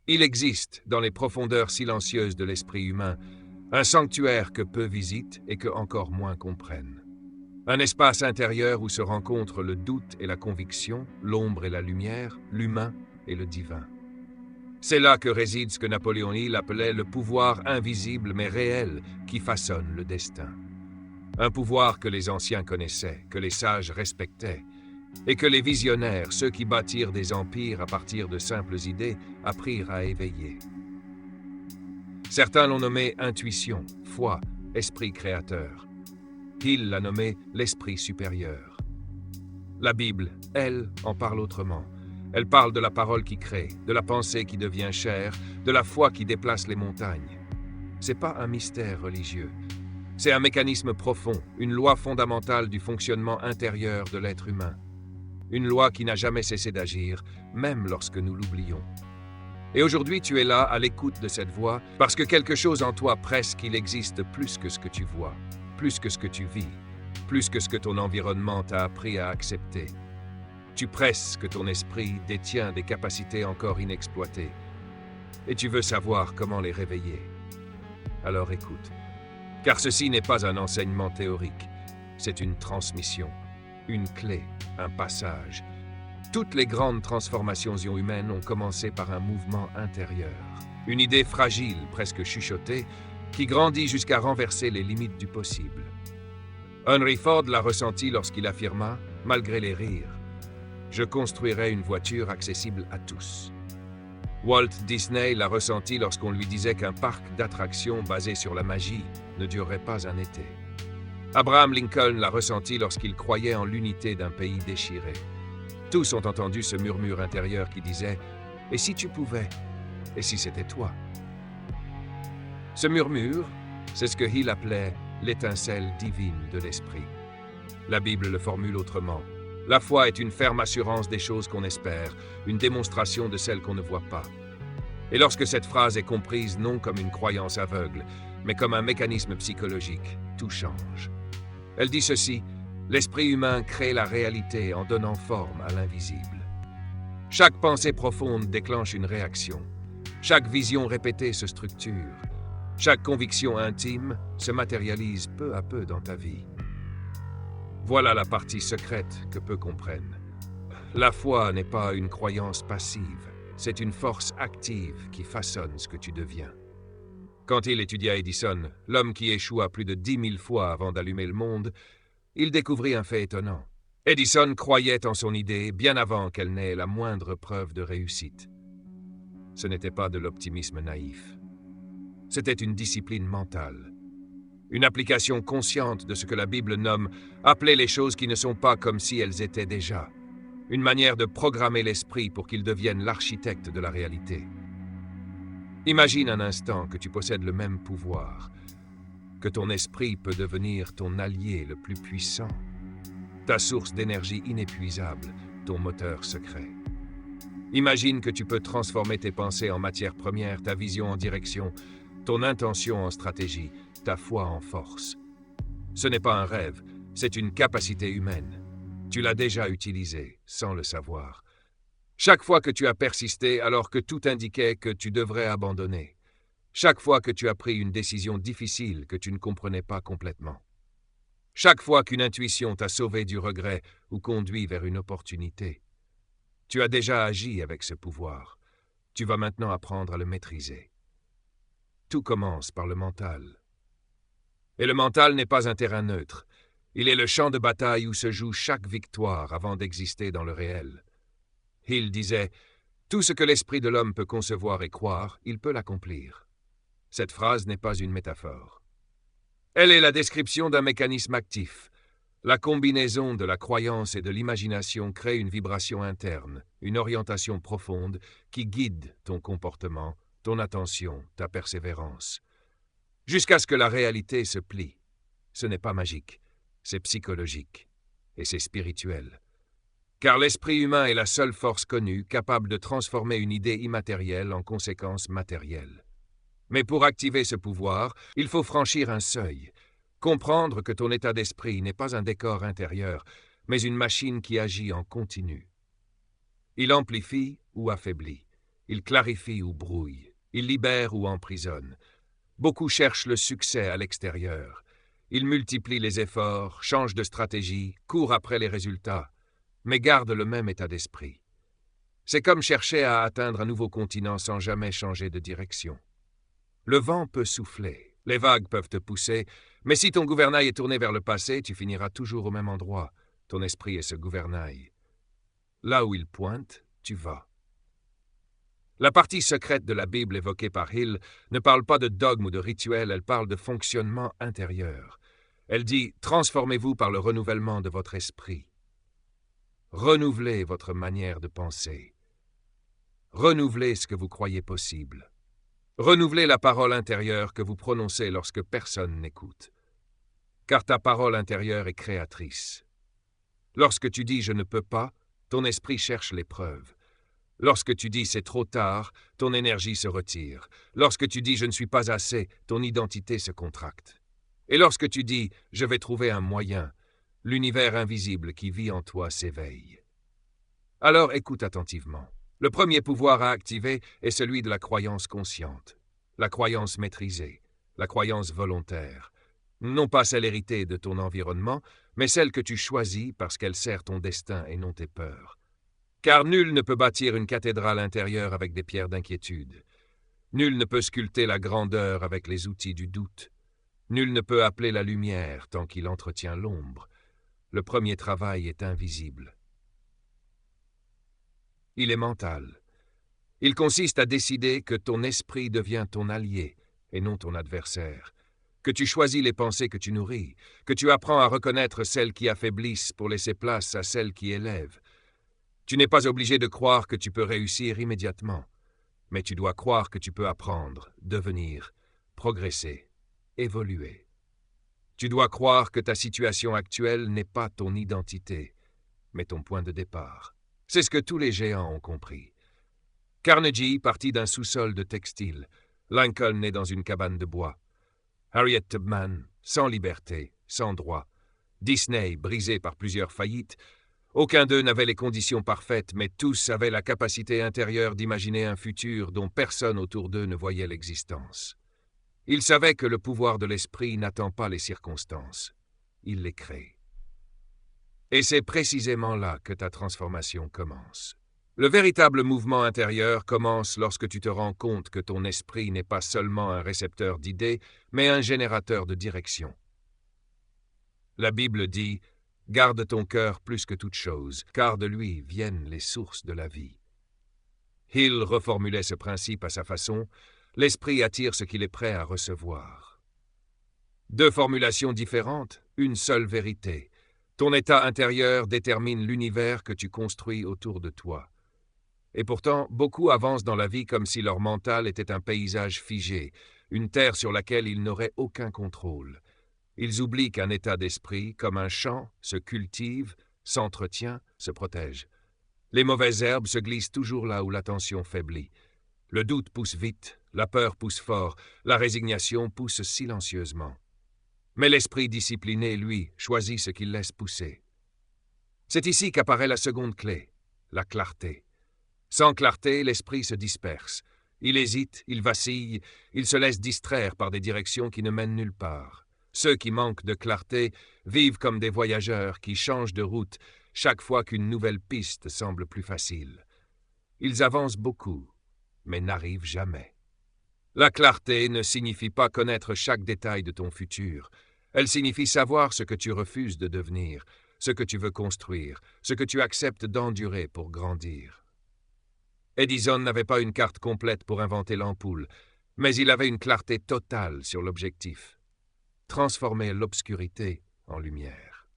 Il existe, dans les profondeurs silencieuses de l'esprit humain, un sanctuaire que peu visitent et que encore moins comprennent. Un espace intérieur où se rencontrent le doute et la conviction, l'ombre et la lumière, l'humain et le divin. C'est là que réside ce que Napoléon Hill appelait le pouvoir invisible mais réel qui façonne le destin. Un pouvoir que les anciens connaissaient, que les sages respectaient, et que les visionnaires, ceux qui bâtirent des empires à partir de simples idées, apprirent à éveiller. Certains l'ont nommé intuition, foi, esprit créateur. Hill l'a nommé l'esprit supérieur. La Bible, elle, en parle autrement. Elle parle de la parole qui crée, de la pensée qui devient chair, de la foi qui déplace les montagnes. C'est pas un mystère religieux. C'est un mécanisme profond, une loi fondamentale du fonctionnement intérieur de l'être humain. Une loi qui n'a jamais cessé d'agir, même lorsque nous l'oublions. Et aujourd'hui, tu es là, à l'écoute de cette voix, parce que quelque chose en toi presse qu'il existe plus que ce que tu vois, plus que ce que tu vis, plus que ce que ton environnement t'a appris à accepter. Tu presses que ton esprit détient des capacités encore inexploitées, et tu veux savoir comment les réveiller. Alors écoute, car ceci n'est pas un enseignement théorique, c'est une transmission. Une clé, un passage. Toutes les grandes transformations humaines ont commencé par un mouvement intérieur. Une idée fragile, presque chuchotée, qui grandit jusqu'à renverser les limites du possible. Henry Ford l'a ressenti lorsqu'il affirma, malgré les rires, « Je construirai une voiture accessible à tous ». Walt Disney l'a ressenti lorsqu'on lui disait qu'un parc d'attractions basé sur la magie ne durerait pas un été. Abraham Lincoln l'a ressenti lorsqu'il croyait en l'unité d'un pays déchiré. Tous ont entendu ce murmure intérieur qui disait « Et si tu pouvais? Et si c'était toi ?» Ce murmure, c'est ce que Hill appelait l'étincelle divine de l'esprit. La Bible le formule autrement. La foi est une ferme assurance des choses qu'on espère, une démonstration de celles qu'on ne voit pas. Et lorsque cette phrase est comprise non comme une croyance aveugle, mais comme un mécanisme psychologique, tout change. Elle dit ceci, l'esprit humain crée la réalité en donnant forme à l'invisible. Chaque pensée profonde déclenche une réaction. Chaque vision répétée se structure. Chaque conviction intime se matérialise peu à peu dans ta vie. Voilà la partie secrète que peu comprennent. La foi n'est pas une croyance passive, c'est une force active qui façonne ce que tu deviens. Quand il étudia Edison, l'homme qui échoua plus de 10 000 fois avant d'allumer le monde, il découvrit un fait étonnant. Edison croyait en son idée bien avant qu'elle n'ait la moindre preuve de réussite. Ce n'était pas de l'optimisme naïf. C'était une discipline mentale. Une application consciente de ce que la Bible nomme « appeler les choses qui ne sont pas comme si elles étaient déjà ». Une manière de programmer l'esprit pour qu'il devienne l'architecte de la réalité. Imagine un instant que tu possèdes le même pouvoir, que ton esprit peut devenir ton allié le plus puissant, ta source d'énergie inépuisable, ton moteur secret. Imagine que tu peux transformer tes pensées en matière première, ta vision en direction, ton intention en stratégie, ta foi en force. Ce n'est pas un rêve, c'est une capacité humaine. Tu l'as déjà utilisée, sans le savoir. Chaque fois que tu as persisté alors que tout indiquait que tu devrais abandonner. Chaque fois que tu as pris une décision difficile que tu ne comprenais pas complètement. Chaque fois qu'une intuition t'a sauvé du regret ou conduit vers une opportunité. Tu as déjà agi avec ce pouvoir. Tu vas maintenant apprendre à le maîtriser. Tout commence par le mental. Et le mental n'est pas un terrain neutre. Il est le champ de bataille où se joue chaque victoire avant d'exister dans le réel. Hill disait « Tout ce que l'esprit de l'homme peut concevoir et croire, il peut l'accomplir. » Cette phrase n'est pas une métaphore. Elle est la description d'un mécanisme actif. La combinaison de la croyance et de l'imagination crée une vibration interne, une orientation profonde qui guide ton comportement, ton attention, ta persévérance. Jusqu'à ce que la réalité se plie. Ce n'est pas magique, c'est psychologique et c'est spirituel. Car l'esprit humain est la seule force connue capable de transformer une idée immatérielle en conséquence matérielle. Mais pour activer ce pouvoir, il faut franchir un seuil, comprendre que ton état d'esprit n'est pas un décor intérieur, mais une machine qui agit en continu. Il amplifie ou affaiblit. Il clarifie ou brouille. Il libère ou emprisonne. Beaucoup cherchent le succès à l'extérieur. Ils multiplient les efforts, changent de stratégie, courent après les résultats, mais gardent le même état d'esprit. C'est comme chercher à atteindre un nouveau continent sans jamais changer de direction. Le vent peut souffler, les vagues peuvent te pousser, mais si ton gouvernail est tourné vers le passé, tu finiras toujours au même endroit. Ton esprit est ce gouvernail. Là où il pointe, tu vas. La partie secrète de la Bible évoquée par Hill ne parle pas de dogme ou de rituel, elle parle de fonctionnement intérieur. Elle dit « Transformez-vous par le renouvellement de votre esprit. Renouvelez votre manière de penser. Renouvelez ce que vous croyez possible. Renouvelez la parole intérieure que vous prononcez lorsque personne n'écoute. Car ta parole intérieure est créatrice. Lorsque tu dis « je ne peux pas », ton esprit cherche les preuves. Lorsque tu dis « c'est trop tard », ton énergie se retire. Lorsque tu dis « je ne suis pas assez », ton identité se contracte. Et lorsque tu dis « je vais trouver un moyen », l'univers invisible qui vit en toi s'éveille. Alors écoute attentivement. Le premier pouvoir à activer est celui de la croyance consciente, la croyance maîtrisée, la croyance volontaire. Non pas celle héritée de ton environnement, mais celle que tu choisis parce qu'elle sert ton destin et non tes peurs. Car nul ne peut bâtir une cathédrale intérieure avec des pierres d'inquiétude. Nul ne peut sculpter la grandeur avec les outils du doute. Nul ne peut appeler la lumière tant qu'il entretient l'ombre. Le premier travail est invisible. Il est mental. Il consiste à décider que ton esprit devient ton allié et non ton adversaire, que tu choisis les pensées que tu nourris, que tu apprends à reconnaître celles qui affaiblissent pour laisser place à celles qui élèvent. Tu n'es pas obligé de croire que tu peux réussir immédiatement, mais tu dois croire que tu peux apprendre, devenir, progresser, évoluer. Tu dois croire que ta situation actuelle n'est pas ton identité, mais ton point de départ. C'est ce que tous les géants ont compris. Carnegie partit d'un sous-sol de textile. Lincoln né dans une cabane de bois. Harriet Tubman, sans liberté, sans droit. Disney, brisé par plusieurs faillites. Aucun d'eux n'avait les conditions parfaites, mais tous avaient la capacité intérieure d'imaginer un futur dont personne autour d'eux ne voyait l'existence. Ils savaient que le pouvoir de l'esprit n'attend pas les circonstances. Il les crée. Et c'est précisément là que ta transformation commence. Le véritable mouvement intérieur commence lorsque tu te rends compte que ton esprit n'est pas seulement un récepteur d'idées, mais un générateur de direction. La Bible dit « Garde ton cœur plus que toute chose, car de lui viennent les sources de la vie. » Hill reformulait ce principe à sa façon « L'esprit attire ce qu'il est prêt à recevoir. » Deux formulations différentes, une seule vérité. Ton état intérieur détermine l'univers que tu construis autour de toi. Et pourtant, beaucoup avancent dans la vie comme si leur mental était un paysage figé, une terre sur laquelle ils n'auraient aucun contrôle. Ils oublient qu'un état d'esprit, comme un champ, se cultive, s'entretient, se protège. Les mauvaises herbes se glissent toujours là où l'attention faiblit. Le doute pousse vite, la peur pousse fort, la résignation pousse silencieusement. Mais l'esprit discipliné, lui, choisit ce qu'il laisse pousser. C'est ici qu'apparaît la seconde clé, la clarté. Sans clarté, l'esprit se disperse. Il hésite, il vacille, il se laisse distraire par des directions qui ne mènent nulle part. Ceux qui manquent de clarté vivent comme des voyageurs qui changent de route chaque fois qu'une nouvelle piste semble plus facile. Ils avancent beaucoup, mais n'arrivent jamais. La clarté ne signifie pas connaître chaque détail de ton futur. Elle signifie savoir ce que tu refuses de devenir, ce que tu veux construire, ce que tu acceptes d'endurer pour grandir. Edison n'avait pas une carte complète pour inventer l'ampoule, mais il avait une clarté totale sur l'objectif. Transformer l'obscurité en lumière.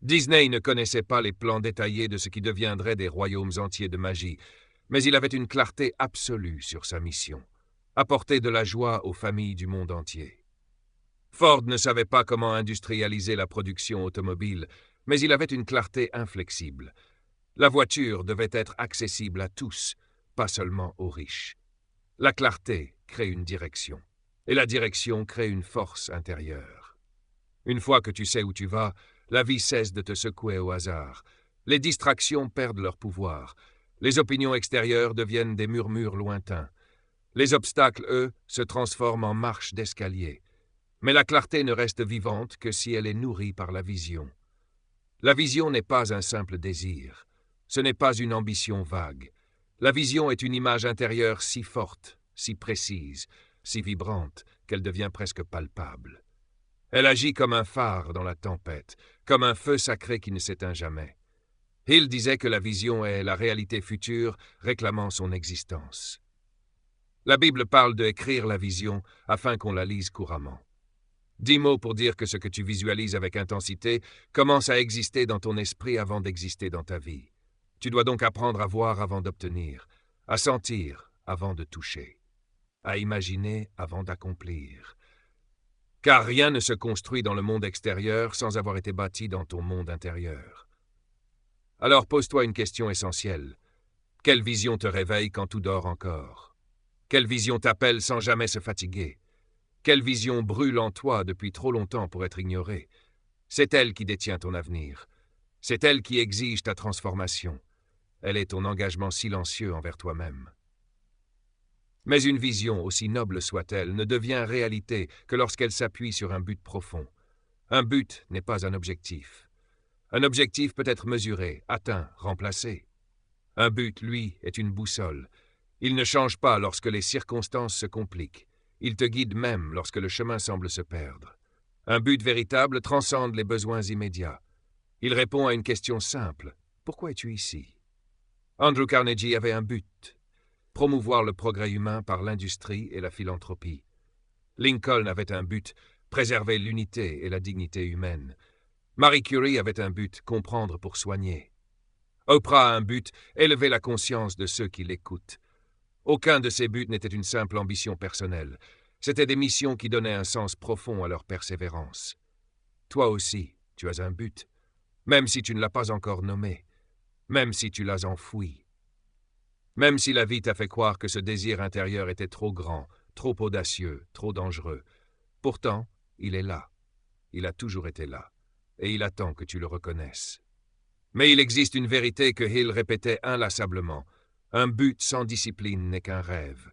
Disney ne connaissait pas les plans détaillés de ce qui deviendrait des royaumes entiers de magie, mais il avait une clarté absolue sur sa mission. Apporter de la joie aux familles du monde entier. Ford ne savait pas comment industrialiser la production automobile, mais il avait une clarté inflexible. La voiture devait être accessible à tous, pas seulement aux riches. La clarté crée une direction, et la direction crée une force intérieure. Une fois que tu sais où tu vas, la vie cesse de te secouer au hasard. Les distractions perdent leur pouvoir. Les opinions extérieures deviennent des murmures lointains. Les obstacles, eux, se transforment en marches d'escalier. Mais la clarté ne reste vivante que si elle est nourrie par la vision. La vision n'est pas un simple désir. Ce n'est pas une ambition vague. La vision est une image intérieure si forte, si précise, si vibrante, qu'elle devient presque palpable. Elle agit comme un phare dans la tempête, comme un feu sacré qui ne s'éteint jamais. Hill disait que la vision est la réalité future réclamant son existence. La Bible parle de écrire la vision afin qu'on la lise couramment. 10 mots pour dire que ce que tu visualises avec intensité commence à exister dans ton esprit avant d'exister dans ta vie. Tu dois donc apprendre à voir avant d'obtenir, à sentir avant de toucher, à imaginer avant d'accomplir. Car rien ne se construit dans le monde extérieur sans avoir été bâti dans ton monde intérieur. Alors pose-toi une question essentielle. Quelle vision te réveille quand tout dort encore? Quelle vision t'appelle sans jamais se fatiguer? Quelle vision brûle en toi depuis trop longtemps pour être ignorée? C'est elle qui détient ton avenir. C'est elle qui exige ta transformation. Elle est ton engagement silencieux envers toi-même. Mais une vision, aussi noble soit-elle, ne devient réalité que lorsqu'elle s'appuie sur un but profond. Un but n'est pas un objectif. Un objectif peut être mesuré, atteint, remplacé. Un but, lui, est une boussole. Il ne change pas lorsque les circonstances se compliquent. Il te guide même lorsque le chemin semble se perdre. Un but véritable transcende les besoins immédiats. Il répond à une question simple. Pourquoi es-tu ici? Andrew Carnegie avait un but. Promouvoir le progrès humain par l'industrie et la philanthropie. Lincoln avait un but. Préserver l'unité et la dignité humaine. Marie Curie avait un but. Comprendre pour soigner. Oprah a un but. Élever la conscience de ceux qui l'écoutent. Aucun de ces buts n'était une simple ambition personnelle. C'étaient des missions qui donnaient un sens profond à leur persévérance. Toi aussi, tu as un but, même si tu ne l'as pas encore nommé, même si tu l'as enfoui. Même si la vie t'a fait croire que ce désir intérieur était trop grand, trop audacieux, trop dangereux. Pourtant, il est là. Il a toujours été là. Et il attend que tu le reconnaisses. Mais il existe une vérité que Hill répétait inlassablement. Un but sans discipline n'est qu'un rêve.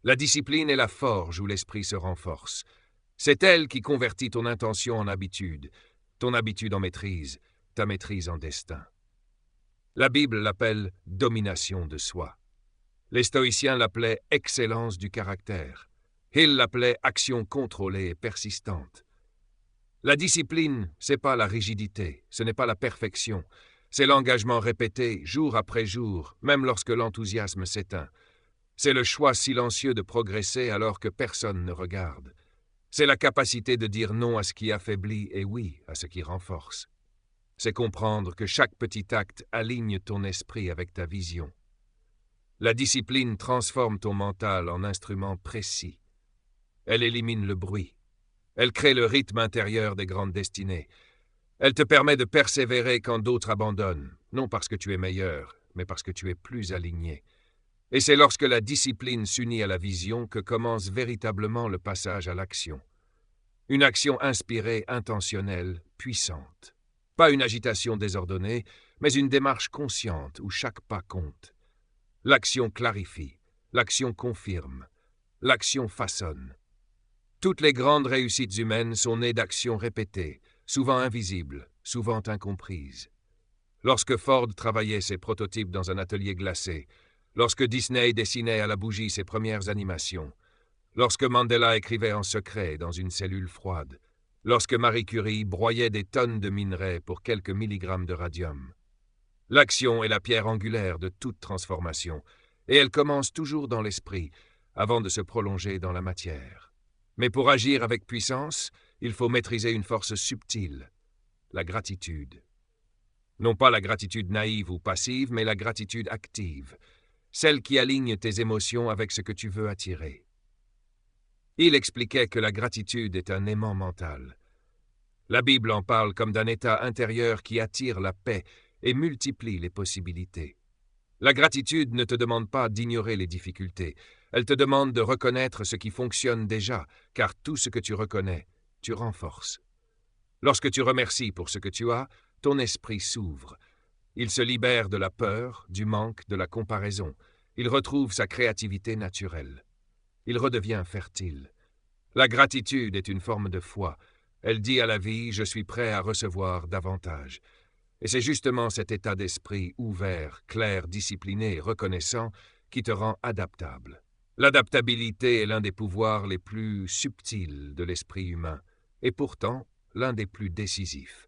La discipline est la forge où l'esprit se renforce. C'est elle qui convertit ton intention en habitude, ton habitude en maîtrise, ta maîtrise en destin. La Bible l'appelle « domination de soi ». Les stoïciens l'appelaient « excellence du caractère ». Hill l'appelait « action contrôlée et persistante ». La discipline, c'est pas la rigidité, ce n'est pas la perfection. C'est l'engagement répété, jour après jour, même lorsque l'enthousiasme s'éteint. C'est le choix silencieux de progresser alors que personne ne regarde. C'est la capacité de dire non à ce qui affaiblit et oui à ce qui renforce. C'est comprendre que chaque petit acte aligne ton esprit avec ta vision. La discipline transforme ton mental en instrument précis. Elle élimine le bruit. Elle crée le rythme intérieur des grandes destinées. Elle te permet de persévérer quand d'autres abandonnent, non parce que tu es meilleur, mais parce que tu es plus aligné. Et c'est lorsque la discipline s'unit à la vision que commence véritablement le passage à l'action. Une action inspirée, intentionnelle, puissante. Pas une agitation désordonnée, mais une démarche consciente où chaque pas compte. L'action clarifie, l'action confirme, l'action façonne. Toutes les grandes réussites humaines sont nées d'actions répétées, souvent invisibles, souvent incomprises. Lorsque Ford travaillait ses prototypes dans un atelier glacé, lorsque Disney dessinait à la bougie ses premières animations, lorsque Mandela écrivait en secret dans une cellule froide, lorsque Marie Curie broyait des tonnes de minerais pour quelques milligrammes de radium. L'action est la pierre angulaire de toute transformation, et elle commence toujours dans l'esprit, avant de se prolonger dans la matière. Mais pour agir avec puissance, il faut maîtriser une force subtile, la gratitude. Non pas la gratitude naïve ou passive, mais la gratitude active, celle qui aligne tes émotions avec ce que tu veux attirer. Il expliquait que la gratitude est un aimant mental. La Bible en parle comme d'un état intérieur qui attire la paix et multiplie les possibilités. La gratitude ne te demande pas d'ignorer les difficultés, elle te demande de reconnaître ce qui fonctionne déjà, car tout ce que tu reconnais, tu renforces. Lorsque tu remercies pour ce que tu as, ton esprit s'ouvre. Il se libère de la peur, du manque, de la comparaison. Il retrouve sa créativité naturelle. Il redevient fertile. La gratitude est une forme de foi. Elle dit à la vie « Je suis prêt à recevoir davantage ». Et c'est justement cet état d'esprit ouvert, clair, discipliné et reconnaissant qui te rend adaptable. L'adaptabilité est l'un des pouvoirs les plus subtils de l'esprit humain, et pourtant l'un des plus décisifs.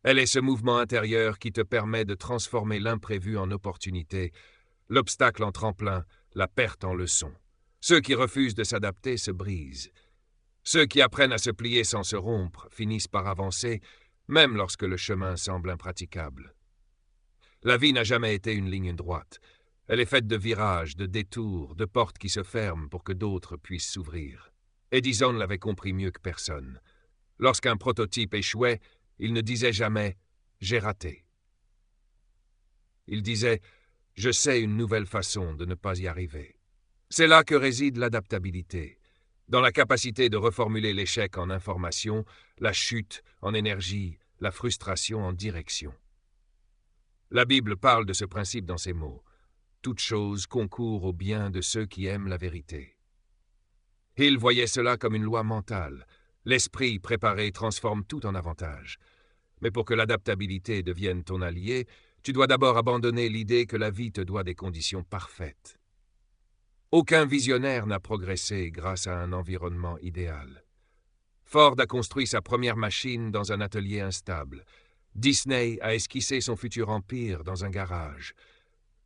Elle est ce mouvement intérieur qui te permet de transformer l'imprévu en opportunité, l'obstacle en tremplin, la perte en leçon. Ceux qui refusent de s'adapter se brisent. Ceux qui apprennent à se plier sans se rompre finissent par avancer, même lorsque le chemin semble impraticable. La vie n'a jamais été une ligne droite. Elle est faite de virages, de détours, de portes qui se ferment pour que d'autres puissent s'ouvrir. Edison l'avait compris mieux que personne. Lorsqu'un prototype échouait, il ne disait jamais « j'ai raté ». Il disait « je sais une nouvelle façon de ne pas y arriver ». C'est là que réside l'adaptabilité, dans la capacité de reformuler l'échec en information, la chute en énergie, la frustration en direction. La Bible parle de ce principe dans ces mots. Toute chose concourt au bien de ceux qui aiment la vérité. Hill voyait cela comme une loi mentale. L'esprit préparé transforme tout en avantage. Mais pour que l'adaptabilité devienne ton allié, tu dois d'abord abandonner l'idée que la vie te doit des conditions parfaites. Aucun visionnaire n'a progressé grâce à un environnement idéal. Ford a construit sa première machine dans un atelier instable. Disney a esquissé son futur empire dans un garage.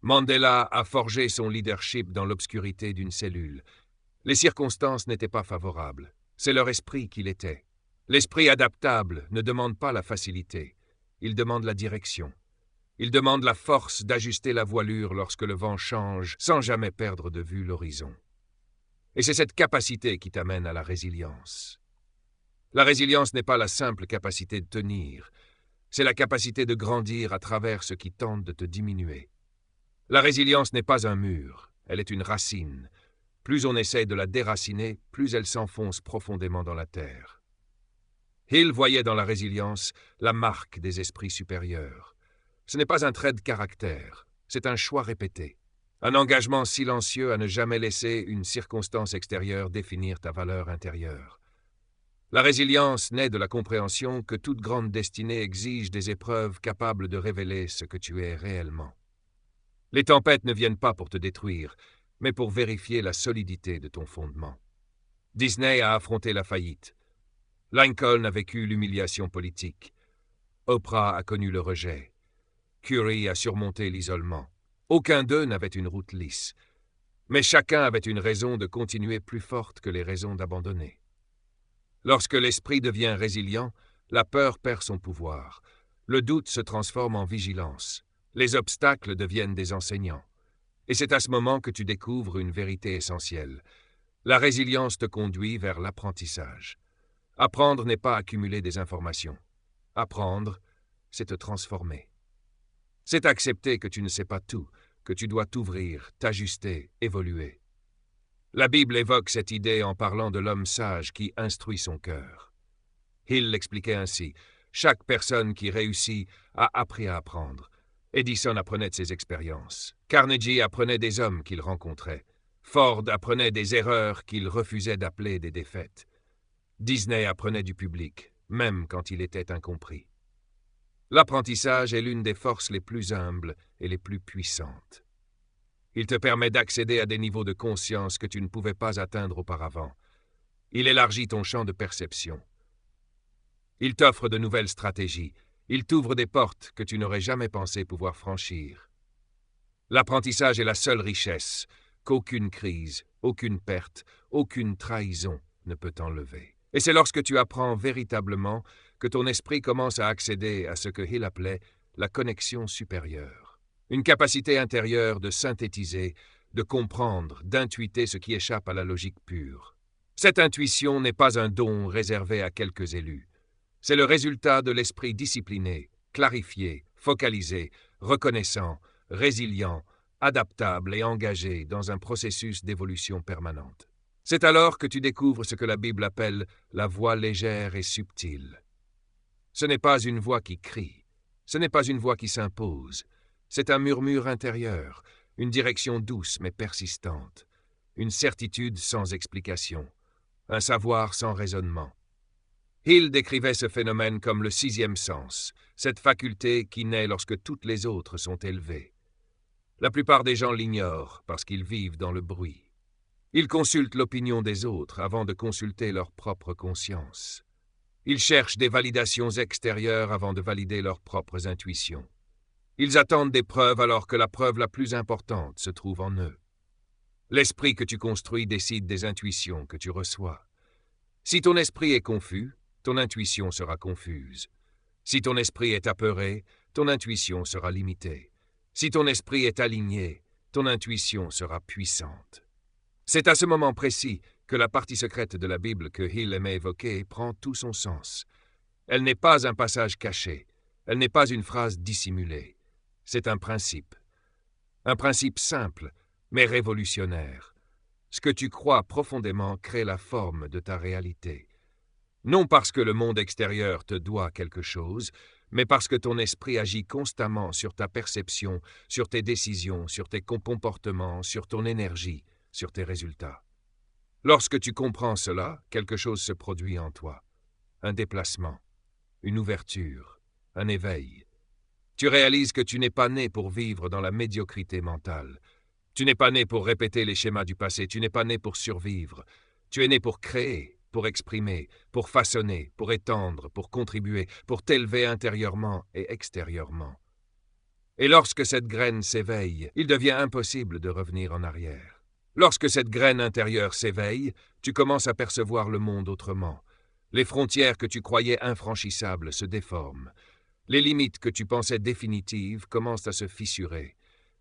Mandela a forgé son leadership dans l'obscurité d'une cellule. Les circonstances n'étaient pas favorables. C'est leur esprit qui l'était. L'esprit adaptable ne demande pas la facilité. Il demande la direction. Il demande la force d'ajuster la voilure lorsque le vent change sans jamais perdre de vue l'horizon. Et c'est cette capacité qui t'amène à la résilience. La résilience n'est pas la simple capacité de tenir. C'est la capacité de grandir à travers ce qui tente de te diminuer. La résilience n'est pas un mur, elle est une racine. Plus on essaie de la déraciner, plus elle s'enfonce profondément dans la terre. Hill voyait dans la résilience la marque des esprits supérieurs. Ce n'est pas un trait de caractère, c'est un choix répété. Un engagement silencieux à ne jamais laisser une circonstance extérieure définir ta valeur intérieure. La résilience naît de la compréhension que toute grande destinée exige des épreuves capables de révéler ce que tu es réellement. Les tempêtes ne viennent pas pour te détruire, mais pour vérifier la solidité de ton fondement. Disney a affronté la faillite. Lincoln a vécu l'humiliation politique. Oprah a connu le rejet. Curie a surmonté l'isolement. Aucun d'eux n'avait une route lisse. Mais chacun avait une raison de continuer plus forte que les raisons d'abandonner. Lorsque l'esprit devient résilient, la peur perd son pouvoir. Le doute se transforme en vigilance. Les obstacles deviennent des enseignants. Et c'est à ce moment que tu découvres une vérité essentielle. La résilience te conduit vers l'apprentissage. Apprendre n'est pas accumuler des informations. Apprendre, c'est te transformer. C'est accepter que tu ne sais pas tout, que tu dois t'ouvrir, t'ajuster, évoluer. La Bible évoque cette idée en parlant de l'homme sage qui instruit son cœur. Hill l'expliquait ainsi. Chaque personne qui réussit a appris à apprendre. Edison apprenait de ses expériences. Carnegie apprenait des hommes qu'il rencontrait. Ford apprenait des erreurs qu'il refusait d'appeler des défaites. Disney apprenait du public, même quand il était incompris. L'apprentissage est l'une des forces les plus humbles et les plus puissantes. Il te permet d'accéder à des niveaux de conscience que tu ne pouvais pas atteindre auparavant. Il élargit ton champ de perception. Il t'offre de nouvelles stratégies. Il t'ouvre des portes que tu n'aurais jamais pensé pouvoir franchir. L'apprentissage est la seule richesse qu'aucune crise, aucune perte, aucune trahison ne peut enlever. Et c'est lorsque tu apprends véritablement que ton esprit commence à accéder à ce que Hill appelait la connexion supérieure. Une capacité intérieure de synthétiser, de comprendre, d'intuiter ce qui échappe à la logique pure. Cette intuition n'est pas un don réservé à quelques élus. C'est le résultat de l'esprit discipliné, clarifié, focalisé, reconnaissant, résilient, adaptable et engagé dans un processus d'évolution permanente. C'est alors que tu découvres ce que la Bible appelle la voix légère et subtile. Ce n'est pas une voix qui crie, ce n'est pas une voix qui s'impose, C'est un murmure intérieur, une direction douce mais persistante, une certitude sans explication, un savoir sans raisonnement. Hill décrivait ce phénomène comme le sixième sens, cette faculté qui naît lorsque toutes les autres sont élevées. La plupart des gens l'ignorent parce qu'ils vivent dans le bruit. Ils consultent l'opinion des autres avant de consulter leur propre conscience. Ils cherchent des validations extérieures avant de valider leurs propres intuitions. Ils attendent des preuves alors que la preuve la plus importante se trouve en eux. L'esprit que tu construis décide des intuitions que tu reçois. Si ton esprit est confus, ton intuition sera confuse. Si ton esprit est apeuré, ton intuition sera limitée. Si ton esprit est aligné, ton intuition sera puissante. C'est à ce moment précis que la partie secrète de la Bible que Hill aimait évoquer prend tout son sens. Elle n'est pas un passage caché, elle n'est pas une phrase dissimulée. C'est un principe simple, mais révolutionnaire. Ce que tu crois profondément crée la forme de ta réalité. Non parce que le monde extérieur te doit quelque chose, mais parce que ton esprit agit constamment sur ta perception, sur tes décisions, sur tes comportements, sur ton énergie, sur tes résultats. Lorsque tu comprends cela, quelque chose se produit en toi. Un déplacement, une ouverture, un éveil. Tu réalises que tu n'es pas né pour vivre dans la médiocrité mentale. Tu n'es pas né pour répéter les schémas du passé, tu n'es pas né pour survivre. Tu es né pour créer, pour exprimer, pour façonner, pour étendre, pour contribuer, pour t'élever intérieurement et extérieurement. Et lorsque cette graine s'éveille, il devient impossible de revenir en arrière. Lorsque cette graine intérieure s'éveille, tu commences à percevoir le monde autrement. Les frontières que tu croyais infranchissables se déforment. Les limites que tu pensais définitives commencent à se fissurer.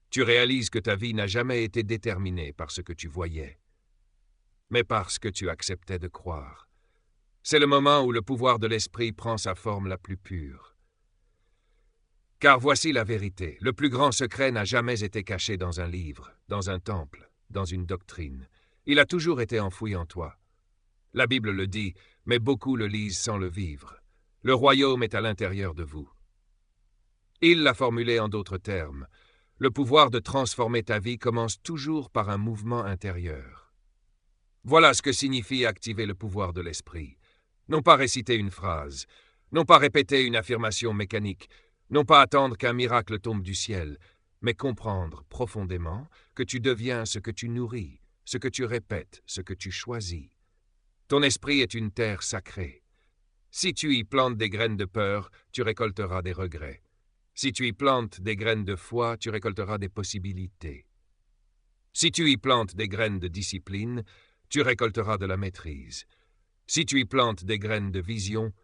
Tu réalises que ta vie n'a jamais été déterminée par ce que tu voyais, mais par ce que tu acceptais de croire. C'est le moment où le pouvoir de l'esprit prend sa forme la plus pure. Car voici la vérité, le plus grand secret n'a jamais été caché dans un livre, dans un temple, dans une doctrine. Il a toujours été enfoui en toi. La Bible le dit, mais beaucoup le lisent sans le vivre. Le royaume est à l'intérieur de vous. Il l'a formulé en d'autres termes. Le pouvoir de transformer ta vie commence toujours par un mouvement intérieur. Voilà ce que signifie activer le pouvoir de l'esprit. Non pas réciter une phrase, non pas répéter une affirmation mécanique, non pas attendre qu'un miracle tombe du ciel, mais comprendre profondément que tu deviens ce que tu nourris, ce que tu répètes, ce que tu choisis. Ton esprit est une terre sacrée. Si tu y plantes des graines de peur, tu récolteras des regrets. Si tu y plantes des graines de foi, tu récolteras des possibilités. Si tu y plantes des graines de discipline, tu récolteras de la maîtrise. Si tu y plantes des graines de vision,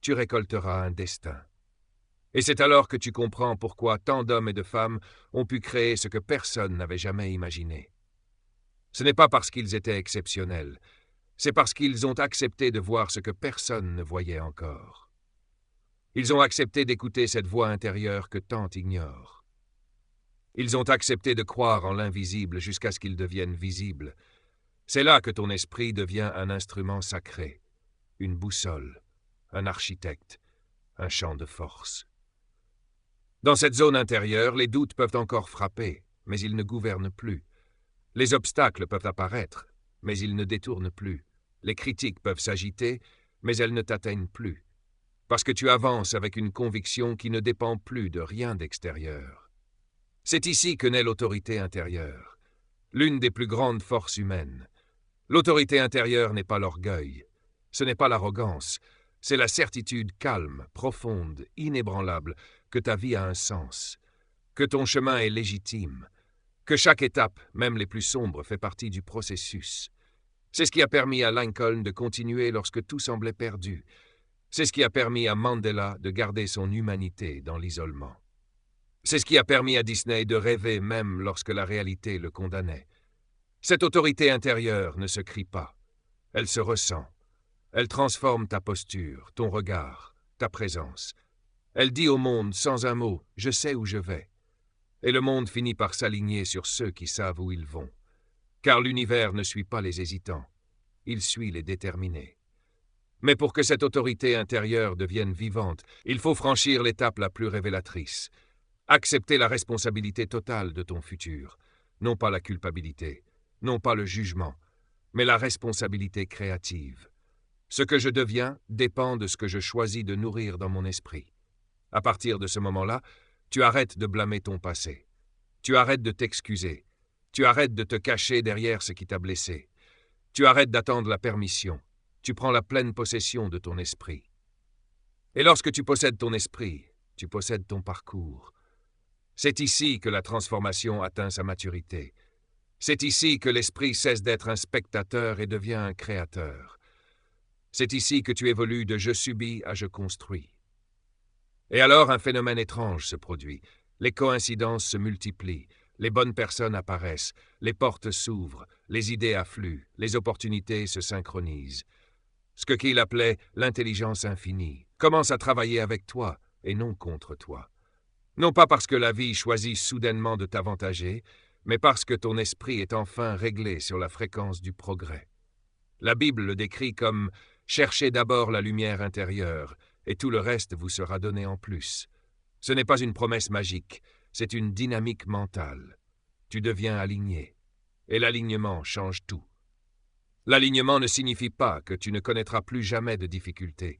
tu récolteras un destin. Et c'est alors que tu comprends pourquoi tant d'hommes et de femmes ont pu créer ce que personne n'avait jamais imaginé. Ce n'est pas parce qu'ils étaient exceptionnels, c'est parce qu'ils ont accepté de voir ce que personne ne voyait encore. Ils ont accepté d'écouter cette voix intérieure que tant ignorent. Ils ont accepté de croire en l'invisible jusqu'à ce qu'il devienne visible. C'est là que ton esprit devient un instrument sacré, une boussole, un architecte, un champ de force. Dans cette zone intérieure, les doutes peuvent encore frapper, mais ils ne gouvernent plus. Les obstacles peuvent apparaître, mais ils ne détournent plus. Les critiques peuvent s'agiter, mais elles ne t'atteignent plus. Parce que tu avances avec une conviction qui ne dépend plus de rien d'extérieur. C'est ici que naît l'autorité intérieure, l'une des plus grandes forces humaines. L'autorité intérieure n'est pas l'orgueil, ce n'est pas l'arrogance, c'est la certitude calme, profonde, inébranlable que ta vie a un sens, que ton chemin est légitime, que chaque étape, même les plus sombres, fait partie du processus. C'est ce qui a permis à Lincoln de continuer lorsque tout semblait perdu. C'est ce qui a permis à Mandela de garder son humanité dans l'isolement. C'est ce qui a permis à Disney de rêver même lorsque la réalité le condamnait. Cette autorité intérieure ne se crie pas, elle se ressent. Elle transforme ta posture, ton regard, ta présence. Elle dit au monde sans un mot « je sais où je vais ». Et le monde finit par s'aligner sur ceux qui savent où ils vont. Car l'univers ne suit pas les hésitants, il suit les déterminés. Mais pour que cette autorité intérieure devienne vivante, il faut franchir l'étape la plus révélatrice. Accepter la responsabilité totale de ton futur, non pas la culpabilité, non pas le jugement, mais la responsabilité créative. Ce que je deviens dépend de ce que je choisis de nourrir dans mon esprit. À partir de ce moment-là, tu arrêtes de blâmer ton passé. Tu arrêtes de t'excuser. Tu arrêtes de te cacher derrière ce qui t'a blessé. Tu arrêtes d'attendre la permission. Tu prends la pleine possession de ton esprit. Et lorsque tu possèdes ton esprit, tu possèdes ton parcours. C'est ici que la transformation atteint sa maturité. C'est ici que l'esprit cesse d'être un spectateur et devient un créateur. C'est ici que tu évolues de « je subis » à « je construis ». Et alors un phénomène étrange se produit. Les coïncidences se multiplient, les bonnes personnes apparaissent, les portes s'ouvrent, les idées affluent, les opportunités se synchronisent. Ce que Kiel appelait l'intelligence infinie commence à travailler avec toi et non contre toi. Non pas parce que la vie choisit soudainement de t'avantager, mais parce que ton esprit est enfin réglé sur la fréquence du progrès. La Bible le décrit comme « cherchez d'abord la lumière intérieure, et tout le reste vous sera donné en plus ». Ce n'est pas une promesse magique, c'est une dynamique mentale. Tu deviens aligné, et l'alignement change tout. L'alignement ne signifie pas que tu ne connaîtras plus jamais de difficultés.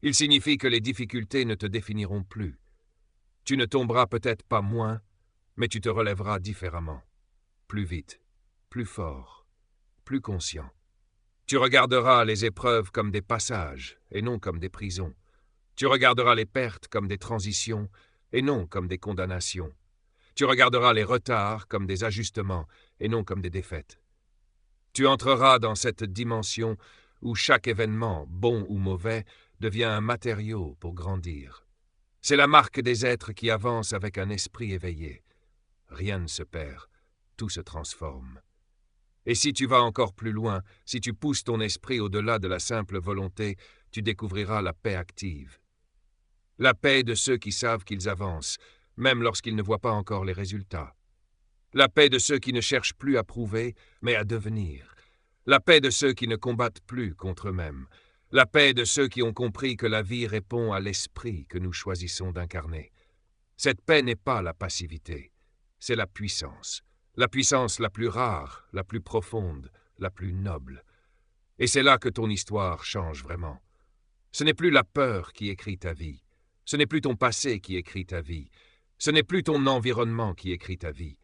Il signifie que les difficultés ne te définiront plus. Tu ne tomberas peut-être pas moins, mais tu te relèveras différemment. Plus vite, plus fort, plus conscient. Tu regarderas les épreuves comme des passages et non comme des prisons. Tu regarderas les pertes comme des transitions et non comme des condamnations. Tu regarderas les retards comme des ajustements et non comme des défaites. Tu entreras dans cette dimension où chaque événement, bon ou mauvais, devient un matériau pour grandir. C'est la marque des êtres qui avancent avec un esprit éveillé. Rien ne se perd, tout se transforme. Et si tu vas encore plus loin, si tu pousses ton esprit au-delà de la simple volonté, tu découvriras la paix active. La paix de ceux qui savent qu'ils avancent, même lorsqu'ils ne voient pas encore les résultats. La paix de ceux qui ne cherchent plus à prouver, mais à devenir. La paix de ceux qui ne combattent plus contre eux-mêmes. La paix de ceux qui ont compris que la vie répond à l'esprit que nous choisissons d'incarner. Cette paix n'est pas la passivité, c'est la puissance la plus rare, la plus profonde, la plus noble. Et c'est là que ton histoire change vraiment. Ce n'est plus la peur qui écrit ta vie. Ce n'est plus ton passé qui écrit ta vie. Ce n'est plus ton environnement qui écrit ta vie.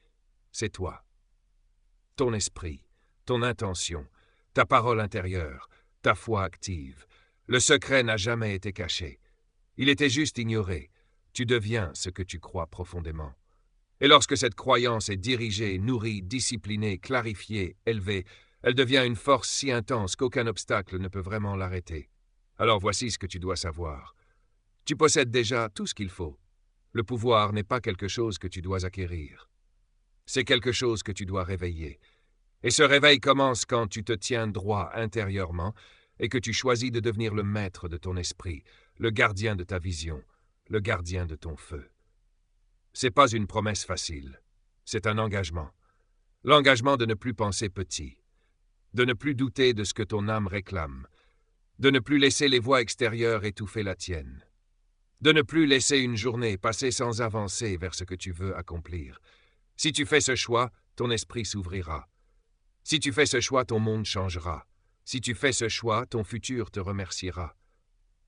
C'est toi. Ton esprit, ton intention, ta parole intérieure, ta foi active. Le secret n'a jamais été caché. Il était juste ignoré. Tu deviens ce que tu crois profondément. Et lorsque cette croyance est dirigée, nourrie, disciplinée, clarifiée, élevée, elle devient une force si intense qu'aucun obstacle ne peut vraiment l'arrêter. Alors voici ce que tu dois savoir. Tu possèdes déjà tout ce qu'il faut. Le pouvoir n'est pas quelque chose que tu dois acquérir. C'est quelque chose que tu dois réveiller. Et ce réveil commence quand tu te tiens droit intérieurement et que tu choisis de devenir le maître de ton esprit, le gardien de ta vision, le gardien de ton feu. C'est pas une promesse facile, c'est un engagement. L'engagement de ne plus penser petit, de ne plus douter de ce que ton âme réclame, de ne plus laisser les voix extérieures étouffer la tienne, de ne plus laisser une journée passer sans avancer vers ce que tu veux accomplir. Si tu fais ce choix, ton esprit s'ouvrira. Si tu fais ce choix, ton monde changera. Si tu fais ce choix, ton futur te remerciera.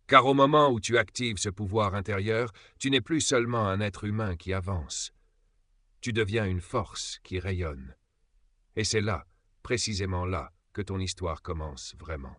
Car au moment où tu actives ce pouvoir intérieur, tu n'es plus seulement un être humain qui avance. Tu deviens une force qui rayonne. Et c'est là, précisément là, que ton histoire commence vraiment.